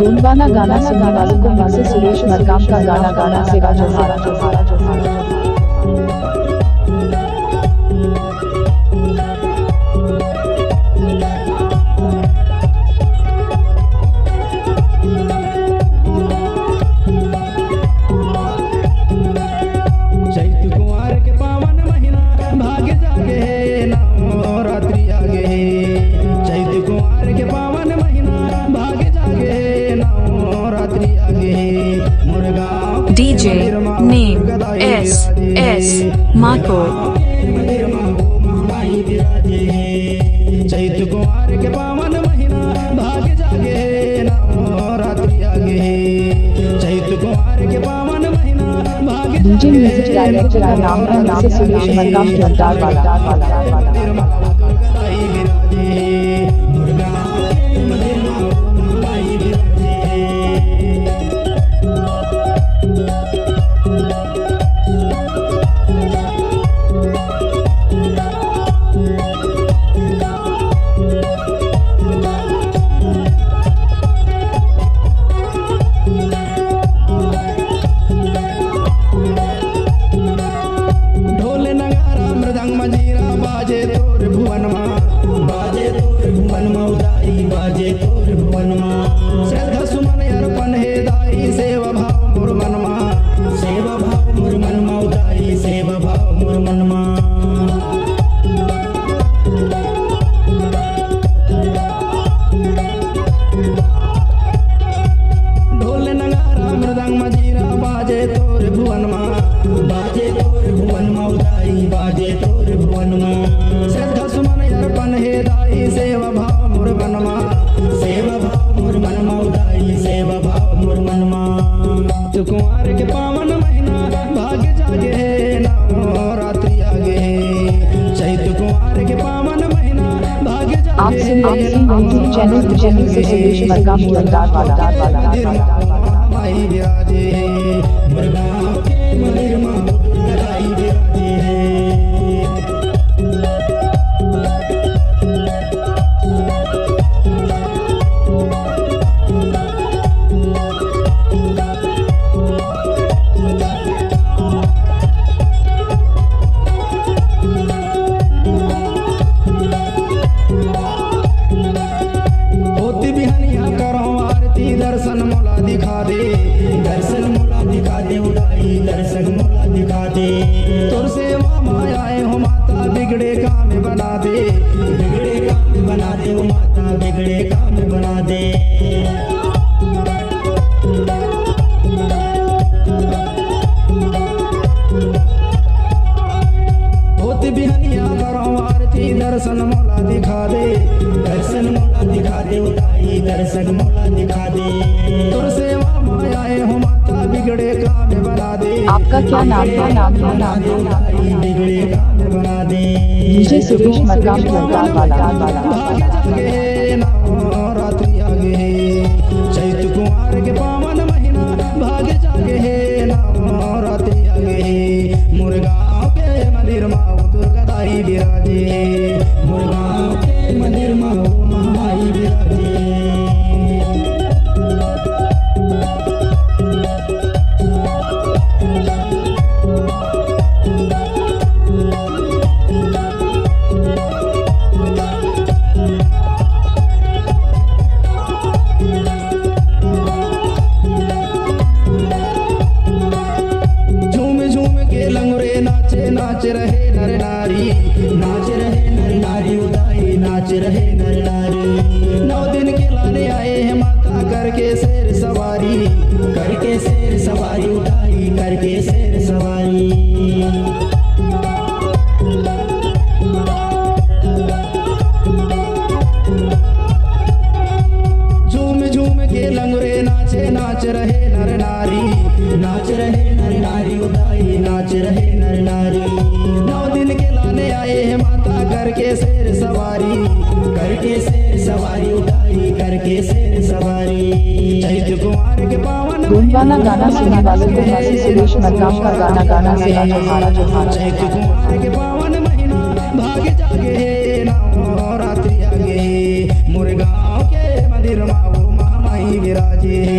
गोंडवाना गाना सुनने वालों को मिक्सर सुरेश मरकाम का गाना गाना सेवा जोहारा। DJ name S Marco। चैत कुमार के पावन महीना भाग जागे नवरात्रि आगे। चैत कुमार के पावन महीना भाग डीजे म्यूजिक डायरेक्टर का नाम है मिक्सर सुरेश मरकाम जोरदार वाला। बाजे तोर भुवन मा उदाई बाजे तोर भुवन मा। श्रद्धा सुमन अर्पण हे दाई सेवा भाव मोर मन मा। सेवा भाव मोर मन मा उदाई सेवा भाव मोर मन मा। ढोल नगारा मृदंग मजीरा बाजे तोर भुवन मा। बाजे तोर भुवन मा उदाई बाजे तोर भुवन मा। श्रद्धा सुमन अर्पण हे दाई सेवा भाव मोर मन मा। सेवा भाव मोर मन मा उदाई सेवा भाव मोर मन मा। तो कुंवर के पावन महीना भाग जागे नवरात्रि आगे। चैत कुंवर के पावन महीना भाग जागे। आप सुन रहे हैं चैनल से सुरेश मरकाम जोरदार वाला। माई विराजे मुर्गा के मंदिर मा लगाई विराजे। दर्शन मोला दिखा दे दर्शन मोला दिखा दे उदाई दर्शन मोला दिखा दे। तोर सेवा मायाए हो माता बिगड़े काम बना दे। बिगड़े काम बना दे हो माता बिगड़े काम बना दे। होती बिहनिया करो आरती दर्शन मोला दिखा दे। दर्शन मोला दिखा दे उदाई दर्शन मोला दिखा दे। तोर सेवा मायाए हो माता बिगड़े काम बना दे। आपका क्या नाम है? बिगड़े काम बना दे। डीजे सुरेश मरकाम जोरदार वाला। नवरात्रि आगे। चैत कुंवर के पावन महीना भाग जागे नवरात्रि आगे। मुरगांव के मंदिर मा दुर्गा दाई विराजे। मुरगांव के मंदिर मा महामाई विराजे। नाच रहे नर नारी नाच रहे नर नारी उदाई नाच रहे नर नारी। 9 दिन के लाने आए हैं माता करके शेर सवारी। करके शेर सवारी उदाई करके शेर सवारी। झूम झूम के लंगुरे नाचे नाच रहे नर नारी। नाच रहे नर नारी उदाई नाच रहे नर नारी। 9 दिन के लाने आए हैं माता करके शेर सवारी। करके शेर सवारी उदाई करके शेर सवारी। चैत कुंवर के पावन गोंडवाना गाना सुनने वालों को मिक्सर सुरेश मरकाम का गाना गाना सेवा जोहारा। चैत कुंवर के पावन महीना भाग जागे नवरात्रि आगे। मुरगांव के मंदिर मा महामाई विराजे। बाजे